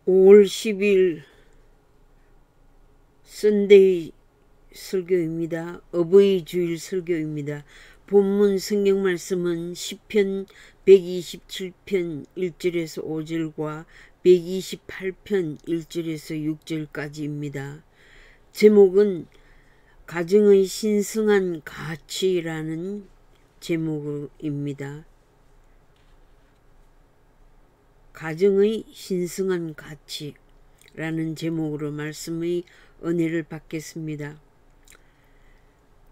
5월 10일 선데이 설교입니다. 어버이 주일 설교입니다. 본문 성경 말씀은 시편 127편 1절에서 5절과 128편 1절에서 6절까지입니다. 제목은 가정의 신성한 가치라는 제목입니다. 가정의 신성한 가치라는 제목으로 말씀의 은혜를 받겠습니다.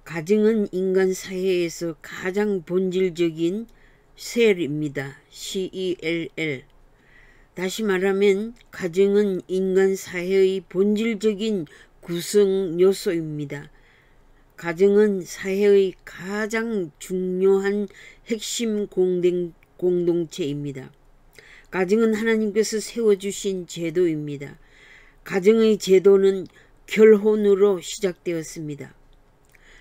가정은 인간 사회에서 가장 본질적인 셀입니다. CELL. 다시 말하면 가정은 인간 사회의 본질적인 구성 요소입니다. 가정은 사회의 가장 중요한 핵심 공동체입니다. 가정은 하나님께서 세워주신 제도입니다. 가정의 제도는 결혼으로 시작되었습니다.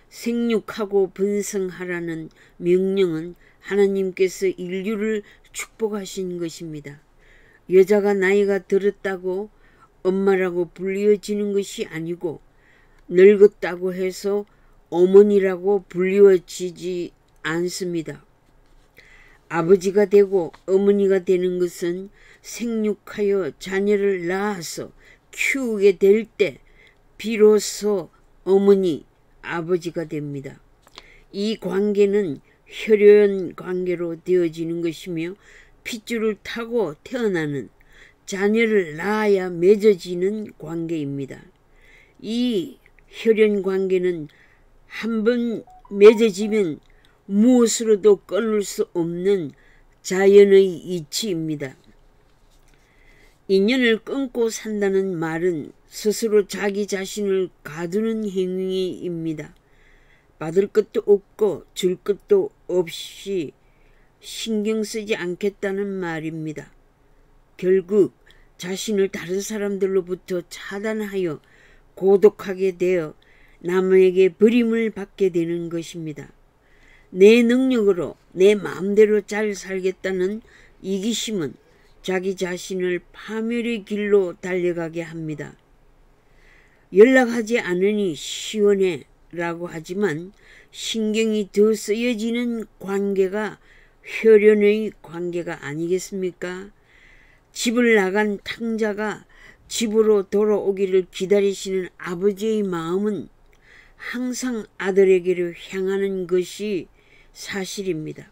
생육하고 번성하라는 명령은 하나님께서 인류를 축복하신 것입니다. 여자가 나이가 들었다고 엄마라고 불리워지는 것이 아니고 늙었다고 해서 어머니라고 불리워지지 않습니다. 아버지가 되고 어머니가 되는 것은 생육하여 자녀를 낳아서 키우게 될 때 비로소 어머니, 아버지가 됩니다. 이 관계는 혈연 관계로 되어지는 것이며 핏줄을 타고 태어나는 자녀를 낳아야 맺어지는 관계입니다. 이 혈연 관계는 한번 맺어지면 무엇으로도 끊을 수 없는 자연의 이치입니다. 인연을 끊고 산다는 말은 스스로 자기 자신을 가두는 행위입니다. 받을 것도 없고 줄 것도 없이 신경 쓰지 않겠다는 말입니다. 결국 자신을 다른 사람들로부터 차단하여 고독하게 되어 남에게 버림을 받게 되는 것입니다. 내 능력으로 내 마음대로 잘 살겠다는 이기심은 자기 자신을 파멸의 길로 달려가게 합니다. 연락하지 않으니 시원해 라고 하지만 신경이 더 쓰여지는 관계가 혈연의 관계가 아니겠습니까? 집을 나간 탕자가 집으로 돌아오기를 기다리시는 아버지의 마음은 항상 아들에게로 향하는 것이 사실입니다.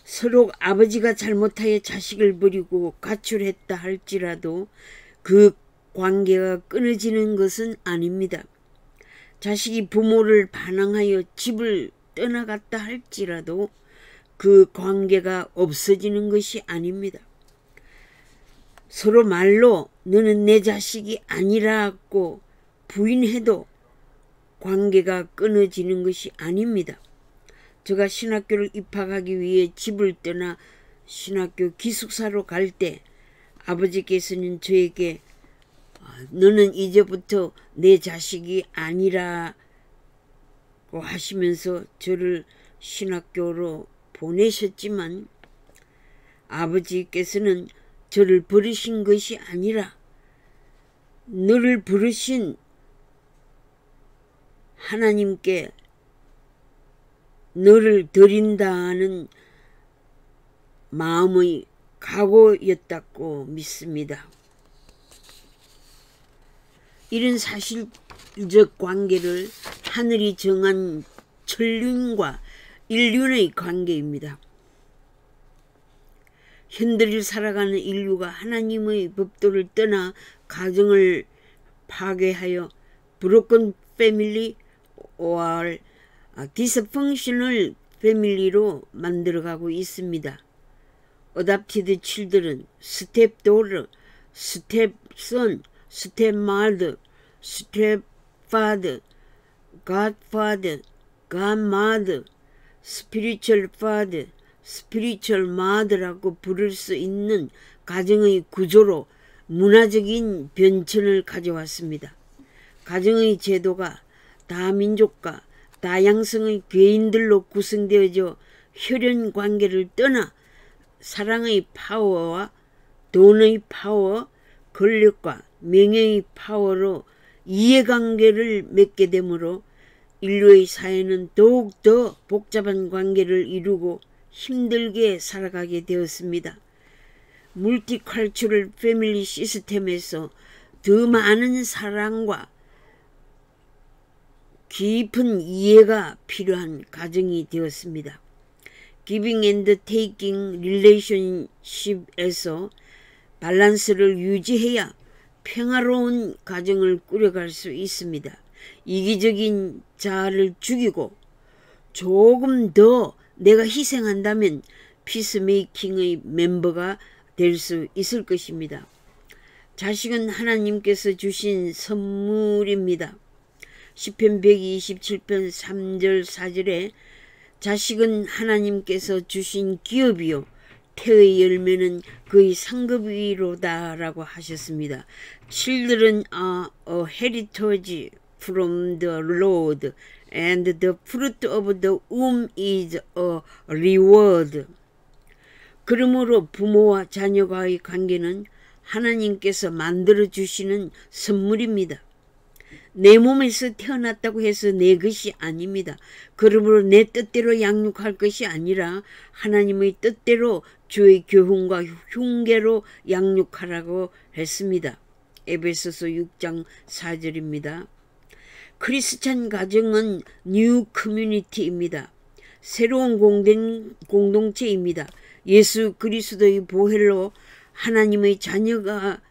서로 아버지가 잘못하여 자식을 버리고 가출했다 할지라도 그 관계가 끊어지는 것은 아닙니다. 자식이 부모를 반항하여 집을 떠나갔다 할지라도 그 관계가 없어지는 것이 아닙니다. 서로 말로 너는 내 자식이 아니라고 부인해도 관계가 끊어지는 것이 아닙니다. 제가 신학교를 입학하기 위해 집을 떠나 신학교 기숙사로 갈 때 아버지께서는 저에게 너는 이제부터 내 자식이 아니라고 하시면서 저를 신학교로 보내셨지만 아버지께서는 저를 부르신 것이 아니라 너를 부르신 하나님께 너를 드린다는 마음의 각오였다고 믿습니다. 이런 사실적 관계를 하늘이 정한 천륜과 인륜의 관계입니다. 현대를 살아가는 인류가 하나님의 법도를 떠나 가정을 파괴하여 브로큰 패밀리 or dysfunctional 패밀리로 만들어가고 있습니다. Adopted children, stepdaughter, stepson, stepmother, stepfather, godfather, godmother, spiritual father, spiritual mother라고 부를 수 있는 가정의 구조로 문화적인 변천을 가져왔습니다. 가정의 제도가 다민족과 다양성의 개인들로 구성되어져 혈연 관계를 떠나 사랑의 파워와 돈의 파워, 권력과 명예의 파워로 이해관계를 맺게 되므로 인류의 사회는 더욱더 복잡한 관계를 이루고 힘들게 살아가게 되었습니다. 물티컬처럴 패밀리 시스템에서 더 많은 사랑과 깊은 이해가 필요한 가정이 되었습니다. Giving and Taking 릴레이션십에서 밸런스를 유지해야 평화로운 가정을 꾸려갈 수 있습니다. 이기적인 자아를 죽이고 조금 더 내가 희생한다면 피스메이킹의 멤버가 될 수 있을 것입니다. 자식은 하나님께서 주신 선물입니다. 시편 127편 3절 4절에 자식은 하나님께서 주신 기업이요 태의 열매는 그의 상급이로다 라고 하셨습니다. Children are a heritage from the Lord and the fruit of the womb is a reward. 그러므로 부모와 자녀와의 관계는 하나님께서 만들어주시는 선물입니다. 내 몸에서 태어났다고 해서 내 것이 아닙니다. 그러므로 내 뜻대로 양육할 것이 아니라 하나님의 뜻대로 주의 교훈과 흉계로 양육하라고 했습니다. 에베소서 6장 4절입니다. 크리스찬 가정은 뉴 커뮤니티입니다. 새로운 공동체입니다. 예수 그리스도의 보혈로 하나님의 자녀가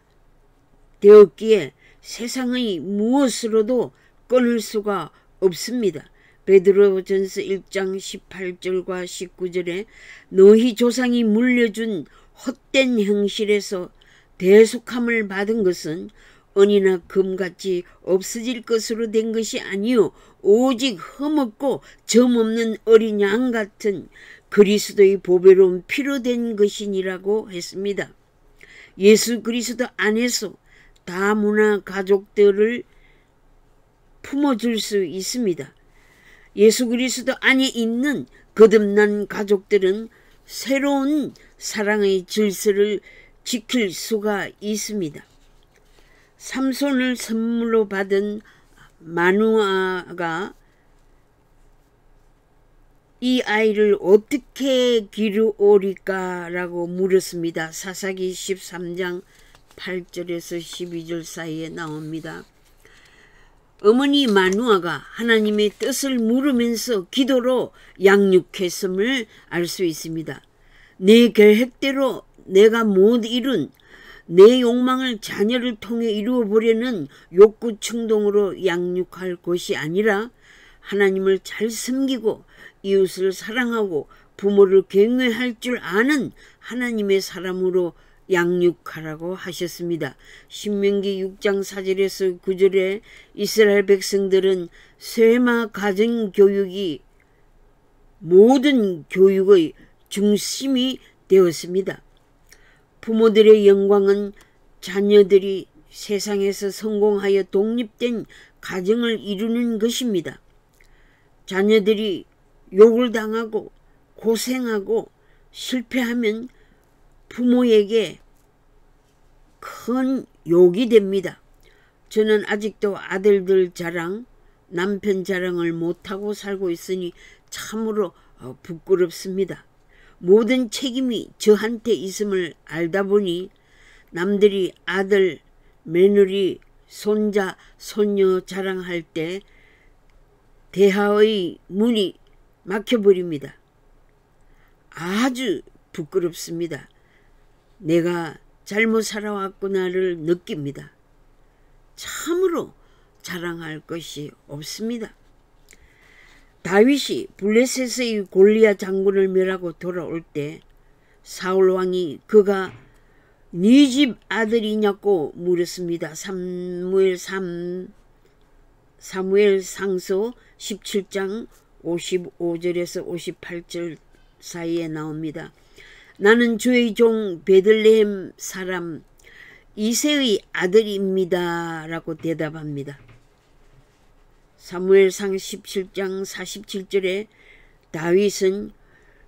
되었기에 세상의 무엇으로도 끊을 수가 없습니다. 베드로전서 1장 18절과 19절에 너희 조상이 물려준 헛된 형실에서 대속함을 받은 것은 은이나 금같이 없어질 것으로 된 것이 아니요 오직 흠없고 점없는 어린 양 같은 그리스도의 보배로운 피로 된 것이니라고 했습니다. 예수 그리스도 안에서 다문화 가족들을 품어줄 수 있습니다. 예수 그리스도 안에 있는 거듭난 가족들은 새로운 사랑의 질서를 지킬 수가 있습니다. 삼손을 선물로 받은 마누아가 이 아이를 어떻게 기르오리까 라고 물었습니다. 사사기 13장 8절에서 12절 사이에 나옵니다. 어머니 마누아가 하나님의 뜻을 물으면서 기도로 양육했음을 알 수 있습니다. 내 계획대로 내가 못 이룬 내 욕망을 자녀를 통해 이루어보려는 욕구 충동으로 양육할 것이 아니라 하나님을 잘 섬기고 이웃을 사랑하고 부모를 경외할 줄 아는 하나님의 사람으로 양육하라고 하셨습니다. 신명기 6장 4절에서 9절에 이스라엘 백성들은 쇠마 가정교육이 모든 교육의 중심이 되었습니다. 부모들의 영광은 자녀들이 세상에서 성공하여 독립된 가정을 이루는 것입니다. 자녀들이 욕을 당하고 고생하고 실패하면 부모에게 큰 욕이 됩니다. 저는 아직도 아들들 자랑, 남편 자랑을 못하고 살고 있으니 참으로 부끄럽습니다. 모든 책임이 저한테 있음을 알다 보니 남들이 아들, 며느리, 손자, 손녀 자랑할 때 대화의 문이 막혀버립니다. 아주 부끄럽습니다. 내가 잘못 살아왔구나를 느낍니다. 참으로 자랑할 것이 없습니다. 다윗이 블레셋의 골리앗 장군을 멸하고 돌아올 때 사울 왕이 그가 네 집 아들이냐고 물었습니다. 사무엘상서 17장 55절에서 58절 사이에 나옵니다. 나는 주의 종 베들레헴 사람 이새의 아들입니다 라고 대답합니다. 사무엘상 17장 47절에 다윗은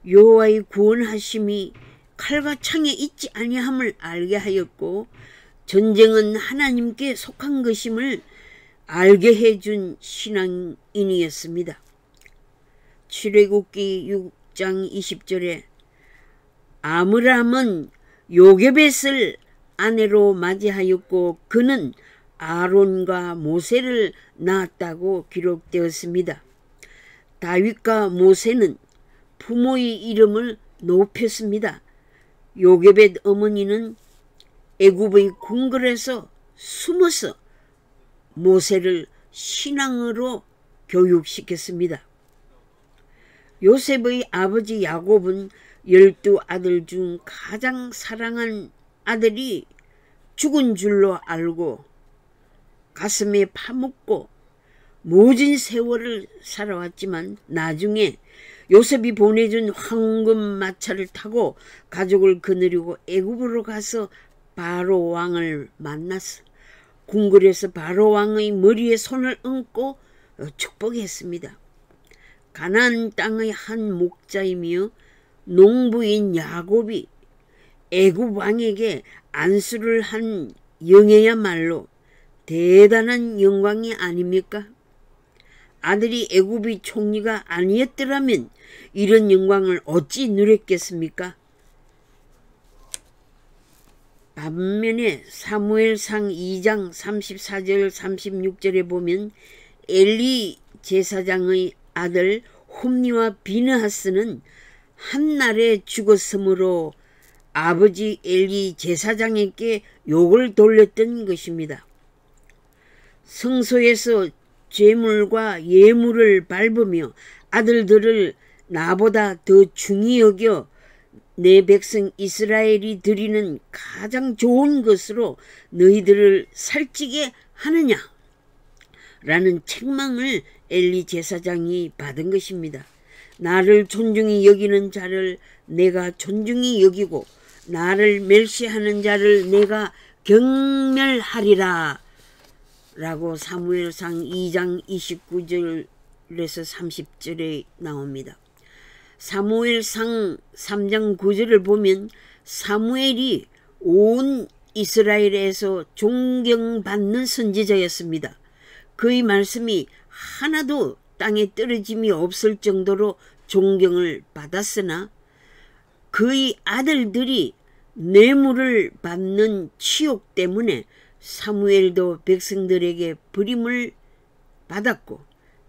여호와의 구원하심이 칼과 창에 있지 아니함을 알게 하였고 전쟁은 하나님께 속한 것임을 알게 해준 신앙인이었습니다. 출애굽기 6장 20절에 아므람은 요게벳을 아내로 맞이하였고 그는 아론과 모세를 낳았다고 기록되었습니다. 다윗과 모세는 부모의 이름을 높였습니다. 요게벳 어머니는 애굽의 궁궐에서 숨어서 모세를 신앙으로 교육시켰습니다. 요셉의 아버지 야곱은 12아들 중 가장 사랑한 아들이 죽은 줄로 알고 가슴에 파묻고 모진 세월을 살아왔지만 나중에 요셉이 보내준 황금 마차를 타고 가족을 거느리고 애굽으로 가서 바로 왕을 만났어 궁궐에서 바로 왕의 머리에 손을 얹고 축복했습니다. 가나안 땅의 한 목자이며 농부인 야곱이 애굽 왕에게 안수를 한 영예야말로 대단한 영광이 아닙니까? 아들이 애굽의 총리가 아니었더라면 이런 영광을 어찌 누렸겠습니까? 반면에 사무엘상 2장 34절 36절에 보면 엘리 제사장의 아들 홈니와 비느하스는 한날에 죽었으므로 아버지 엘리 제사장에게 욕을 돌렸던 것입니다. 성소에서 제물과 예물을 밟으며 아들들을 나보다 더 중히 여겨 내 백성 이스라엘이 드리는 가장 좋은 것으로 너희들을 살찌게 하느냐? 라는 책망을 엘리 제사장이 받은 것입니다. 나를 존중히 여기는 자를 내가 존중히 여기고 나를 멸시하는 자를 내가 경멸하리라 라고 사무엘상 2장 29절에서 30절에 나옵니다. 사무엘상 3장 9절을 보면 사무엘이 온 이스라엘에서 존경받는 선지자였습니다. 그의 말씀이 하나도 땅에 떨어짐이 없을 정도로 존경을 받았으나 그의 아들들이 뇌물을 받는 치욕 때문에 사무엘도 백성들에게 버림을 받았고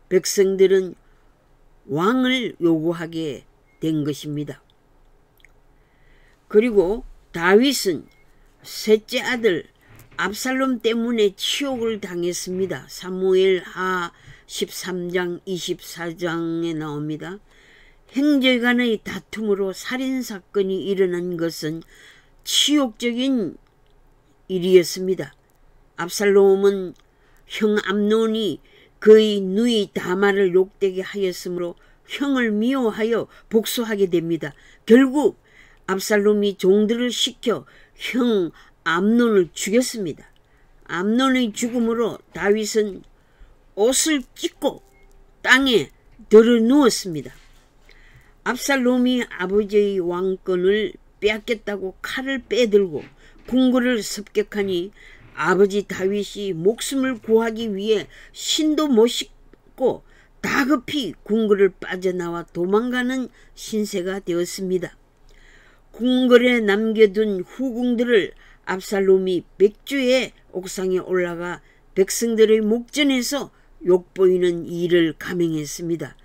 백성들은 왕을 요구하게 된 것입니다. 그리고 다윗은 셋째 아들 압살롬 때문에 치욕을 당했습니다. 사무엘하 13장 24장에 나옵니다. 형제간의 다툼으로 살인사건이 일어난 것은 치욕적인 일이었습니다. 압살롬은 형 암논이 그의 누이 다말을 욕되게 하였으므로 형을 미워하여 복수하게 됩니다. 결국 압살롬이 종들을 시켜 형 암논을 죽였습니다. 암논의 죽음으로 다윗은 옷을 찢고 땅에 들어 누웠습니다. 압살롬이 아버지의 왕권을 빼앗겠다고 칼을 빼들고 궁궐을 습격하니 아버지 다윗이 목숨을 구하기 위해 신도 못 싣고 다급히 궁궐을 빠져나와 도망가는 신세가 되었습니다. 궁궐에 남겨둔 후궁들을 압살롬이 백주의 옥상에 올라가 백성들의 목전에서 욕보이는 일을 감행했습니다.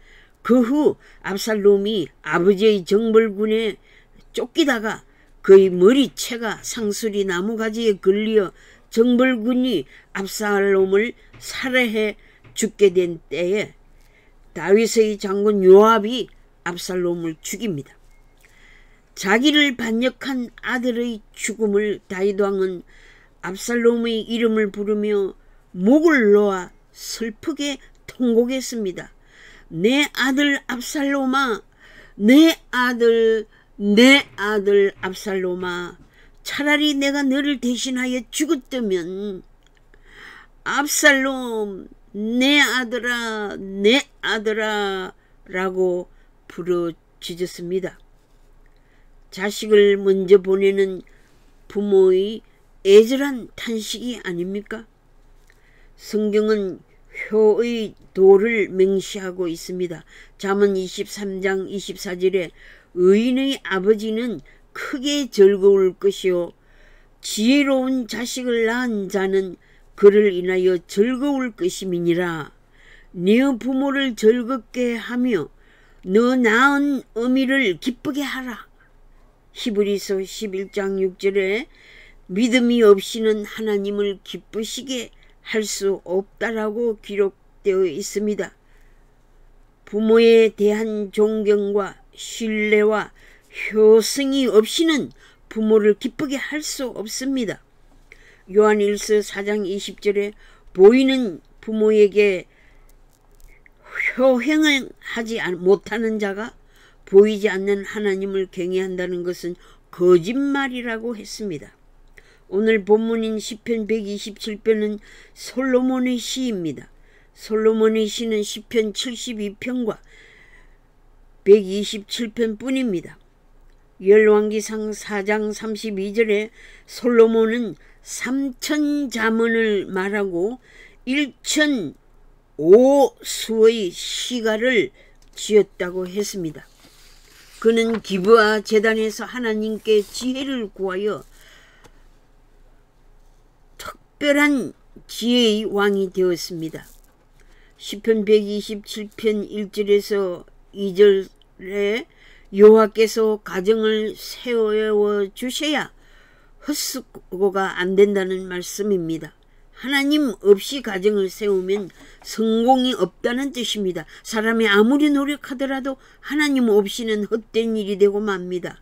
그 후 압살롬이 아버지의 정벌군에 쫓기다가 그의 머리채가 상수리 나무가지에 걸려 정벌군이 압살롬을 살해해 죽게 된 때에 다윗의 장군 요압이 압살롬을 죽입니다. 자기를 반역한 아들의 죽음을 다윗 왕은 압살롬의 이름을 부르며 목을 놓아 슬프게 통곡했습니다. 내 아들 압살롬아, 내 아들 압살롬아, 차라리 내가 너를 대신하여 죽었다면 압살롬 내 아들아 라고 부르짖었습니다. 자식을 먼저 보내는 부모의 애절한 탄식이 아닙니까? 성경은 효의 도를 맹시하고 있습니다. 잠언 23장 24절에 의인의 아버지는 크게 즐거울 것이요 지혜로운 자식을 낳은 자는 그를 인하여 즐거울 것임이니라. 네 부모를 즐겁게 하며 너 낳은 어미를 기쁘게 하라. 히브리서 11장 6절에 믿음이 없이는 하나님을 기쁘시게 할 수 없다라고 기록되어 있습니다. 부모에 대한 존경과 신뢰와 효성이 없이는 부모를 기쁘게 할 수 없습니다. 요한일서 4장 20절에 보이는 부모에게 효행을 하지 못하는 자가 보이지 않는 하나님을 경외한다는 것은 거짓말이라고 했습니다. 오늘 본문인 시편 127편은 솔로몬의 시입니다. 솔로몬의 시는 시편 72편과 127편 뿐입니다. 열왕기상 4장 32절에 솔로몬은 3,000자문을 말하고 1,005수의 시가를 지었다고 했습니다. 그는 기브아 제단에서 하나님께 지혜를 구하여 특별한 지혜의 왕이 되었습니다. 시편 127편 1절에서 2절에 여호와께서 가정을 세워주셔야 헛수고가 안 된다는 말씀입니다. 하나님 없이 가정을 세우면 성공이 없다는 뜻입니다. 사람이 아무리 노력하더라도 하나님 없이는 헛된 일이 되고 맙니다.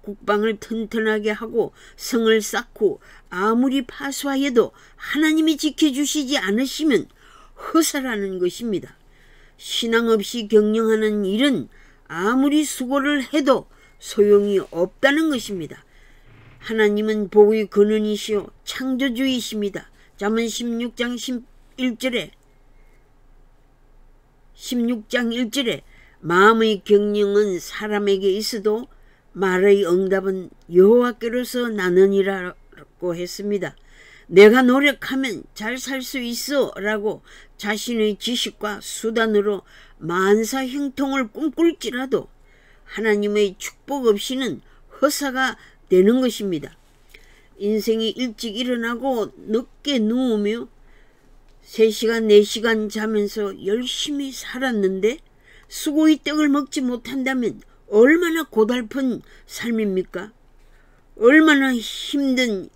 국방을 튼튼하게 하고 성을 쌓고 아무리 파수하여도 하나님이 지켜주시지 않으시면 허사라는 것입니다. 신앙 없이 경영하는 일은 아무리 수고를 해도 소용이 없다는 것입니다. 하나님은 복의 근원이시오 창조주이십니다. 잠언 16장 1절에 마음의 경영은 사람에게 있어도 말의 응답은 여호와께로서 나느니라고 했습니다. 내가 노력하면 잘 살 수 있어 라고 자신의 지식과 수단으로 만사 형통을 꿈꿀지라도 하나님의 축복 없이는 허사가 되는 것입니다. 인생이 일찍 일어나고 늦게 누우며 3시간 4시간 자면서 열심히 살았는데 수고의 떡을 먹지 못한다면 얼마나 고달픈 삶입니까? 얼마나 힘든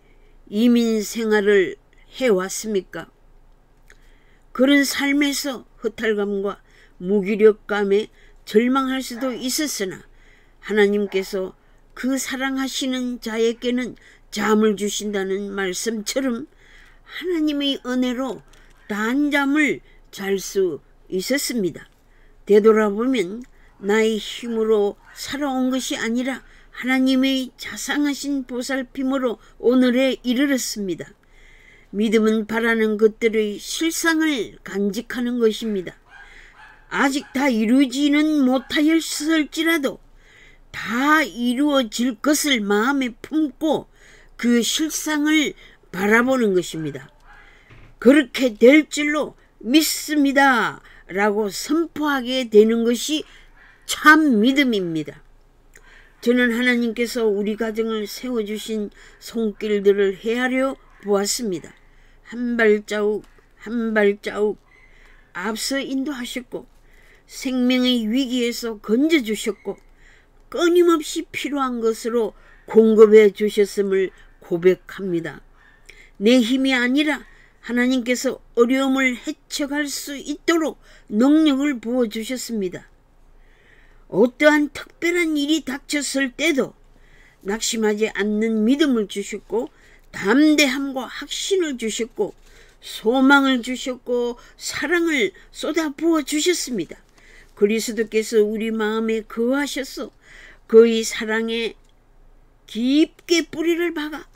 이민 생활을 해왔습니까? 그런 삶에서 허탈감과 무기력감에 절망할 수도 있었으나 하나님께서 그 사랑하시는 자에게는 잠을 주신다는 말씀처럼 하나님의 은혜로 단잠을 잘 수 있었습니다. 되돌아보면 나의 힘으로 살아온 것이 아니라 하나님의 자상하신 보살핌으로 오늘에 이르렀습니다. 믿음은 바라는 것들의 실상을 간직하는 것입니다. 아직 다 이루지는 못하였을지라도 다 이루어질 것을 마음에 품고 그 실상을 바라보는 것입니다. 그렇게 될 줄로 믿습니다 라고 선포하게 되는 것이 참 믿음입니다. 저는 하나님께서 우리 가정을 세워주신 손길들을 헤아려 보았습니다. 한 발자국 한 발자국 앞서 인도하셨고 생명의 위기에서 건져주셨고 끊임없이 필요한 것으로 공급해 주셨음을 고백합니다. 내 힘이 아니라 하나님께서 어려움을 헤쳐갈 수 있도록 능력을 부어주셨습니다. 어떠한 특별한 일이 닥쳤을 때도 낙심하지 않는 믿음을 주셨고 담대함과 확신을 주셨고 소망을 주셨고 사랑을 쏟아부어 주셨습니다. 그리스도께서 우리 마음에 거하셔서 그의 사랑에 깊게 뿌리를 박아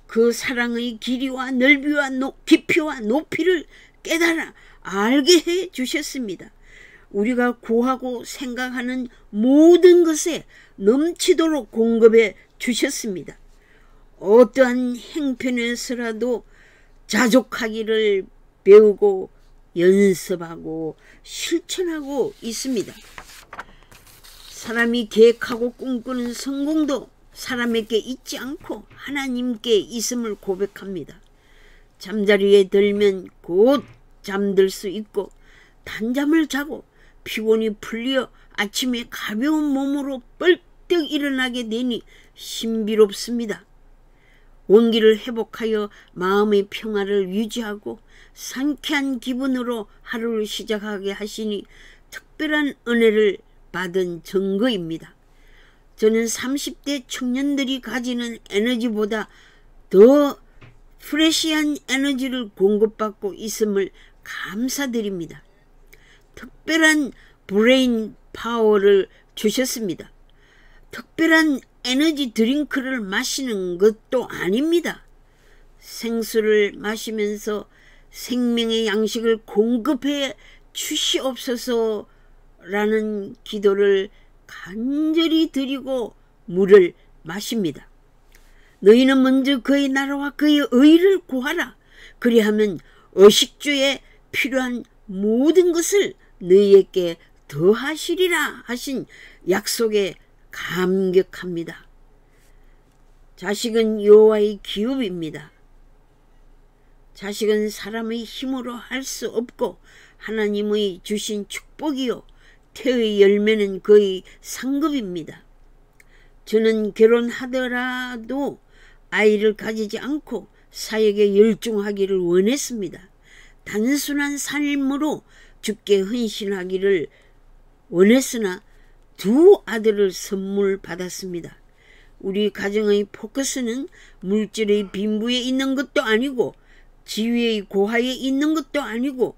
그 사랑의 길이와 넓이와 깊이와 높이를 깨달아 알게 해 주셨습니다. 우리가 구하고 생각하는 모든 것에 넘치도록 공급해 주셨습니다. 어떠한 행편에서라도 자족하기를 배우고 연습하고 실천하고 있습니다. 사람이 계획하고 꿈꾸는 성공도 사람에게 있지 않고 하나님께 있음을 고백합니다. 잠자리에 들면 곧 잠들 수 있고 단잠을 자고 피곤이 풀려 아침에 가벼운 몸으로 벌떡 일어나게 되니 신비롭습니다. 원기를 회복하여 마음의 평화를 유지하고 상쾌한 기분으로 하루를 시작하게 하시니 특별한 은혜를 받은 증거입니다. 저는 30대 청년들이 가지는 에너지보다 더 프레시한 에너지를 공급받고 있음을 감사드립니다. 특별한 브레인 파워를 주셨습니다. 특별한 에너지 드링크를 마시는 것도 아닙니다. 생수를 마시면서 생명의 양식을 공급해 주시옵소서라는 기도를 간절히 드리고 물을 마십니다. 너희는 먼저 그의 나라와 그의 의를 구하라. 그리하면 의식주에 필요한 모든 것을 너희에게 더하시리라 하신 약속에 감격합니다. 자식은 여호와의 기업입니다. 자식은 사람의 힘으로 할 수 없고 하나님의 주신 축복이요 태의 열매는 그의 상급입니다. 저는 결혼하더라도 아이를 가지지 않고 사역에 열중하기를 원했습니다. 단순한 삶으로 주께 헌신하기를 원했으나 두 아들을 선물 받았습니다. 우리 가정의 포커스는 물질의 빈부에 있는 것도 아니고 지위의 고하에 있는 것도 아니고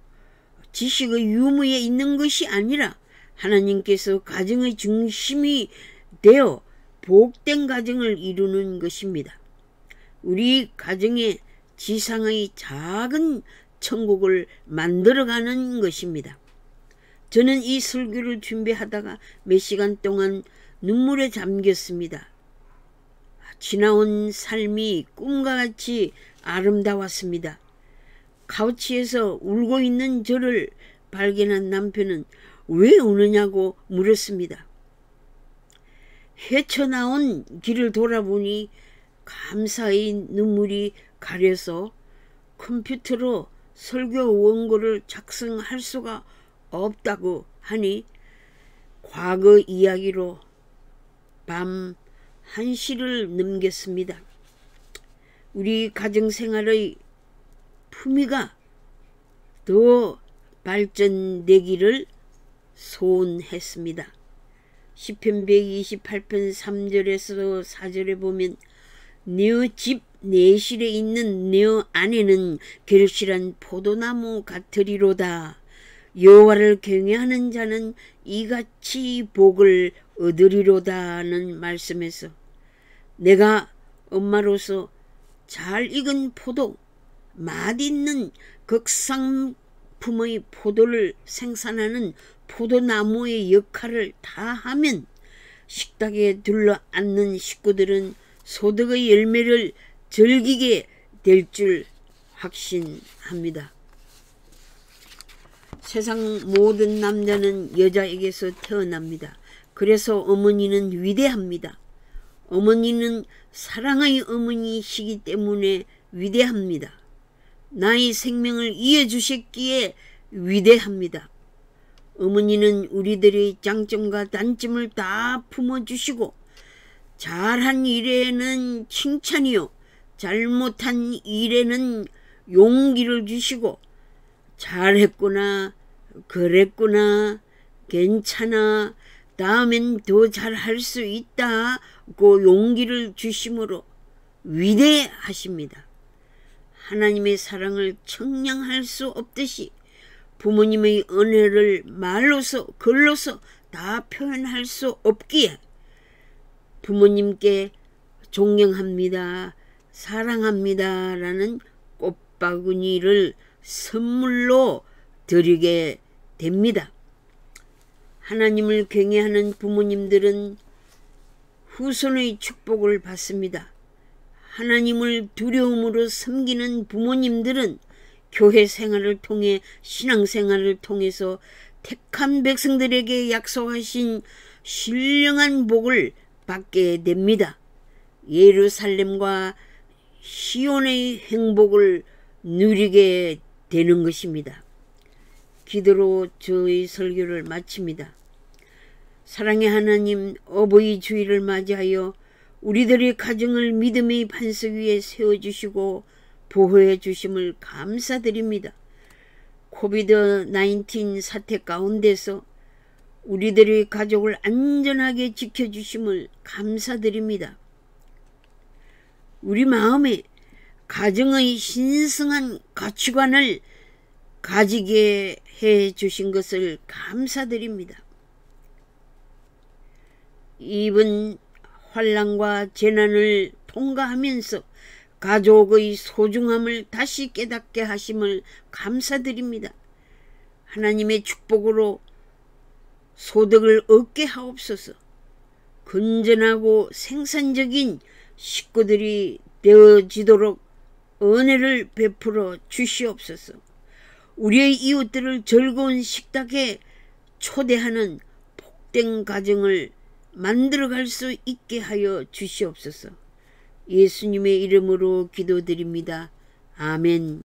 지식의 유무에 있는 것이 아니라 하나님께서 가정의 중심이 되어 복된 가정을 이루는 것입니다. 우리 가정에 지상의 작은 천국을 만들어가는 것입니다. 저는 이 설교를 준비하다가 몇 시간 동안 눈물에 잠겼습니다. 지나온 삶이 꿈과 같이 아름다웠습니다. 카우치에서 울고 있는 저를 발견한 남편은 왜 우느냐고 물었습니다. 헤쳐나온 길을 돌아보니 감사의 눈물이 가려서 컴퓨터로 설교 원고를 작성할 수가 없다고 하니 과거 이야기로 밤 1시를 넘겼습니다. 우리 가정생활의 품위가 더 발전되기를 소원했습니다. 시편 128편 3절에서 4절에 보면 네 집 내실에 있는 네 아내는 결실한 포도나무 같으리로다. 여호와를 경외하는 자는 이같이 복을 얻으리로다는 말씀에서 내가 엄마로서 잘 익은 포도, 맛있는 극상품의 포도를 생산하는 포도나무의 역할을 다하면 식탁에 둘러앉는 식구들은 소득의 열매를 즐기게 될 줄 확신합니다. 세상 모든 남자는 여자에게서 태어납니다. 그래서 어머니는 위대합니다. 어머니는 사랑의 어머니시기 때문에 위대합니다. 나의 생명을 이어주셨기에 위대합니다. 어머니는 우리들의 장점과 단점을 다 품어주시고 잘한 일에는 칭찬이요 잘못한 일에는 용기를 주시고 잘했구나, 그랬구나, 괜찮아, 다음엔 더 잘할 수 있다고 용기를 주심으로 위대하십니다. 하나님의 사랑을 청량할 수 없듯이 부모님의 은혜를 말로서 글로서 다 표현할 수 없기에 부모님께 존경합니다, 사랑합니다 라는 꽃바구니를 선물로 드리게 됩니다. 하나님을 경외하는 부모님들은 후손의 축복을 받습니다. 하나님을 두려움으로 섬기는 부모님들은 교회 생활을 통해 신앙생활을 통해서 택한 백성들에게 약속하신 신령한 복을 받게 됩니다. 예루살렘과 시온의 행복을 누리게 되는 것입니다. 기도로 저의 설교를 마칩니다. 사랑의 하나님, 어버이 주일을 맞이하여 우리들의 가정을 믿음의 반석 위에 세워주시고 보호해 주심을 감사드립니다. 코비드-19 사태 가운데서 우리들의 가족을 안전하게 지켜주심을 감사드립니다. 우리 마음에 가정의 신성한 가치관을 가지게 해 주신 것을 감사드립니다. 이번 환난과 재난을 통과하면서 가족의 소중함을 다시 깨닫게 하심을 감사드립니다. 하나님의 축복으로 소득을 얻게 하옵소서. 건전하고 생산적인 식구들이 되어지도록 은혜를 베풀어 주시옵소서. 우리의 이웃들을 즐거운 식탁에 초대하는 복된 가정을 만들어갈 수 있게 하여 주시옵소서. 예수님의 이름으로 기도드립니다. 아멘.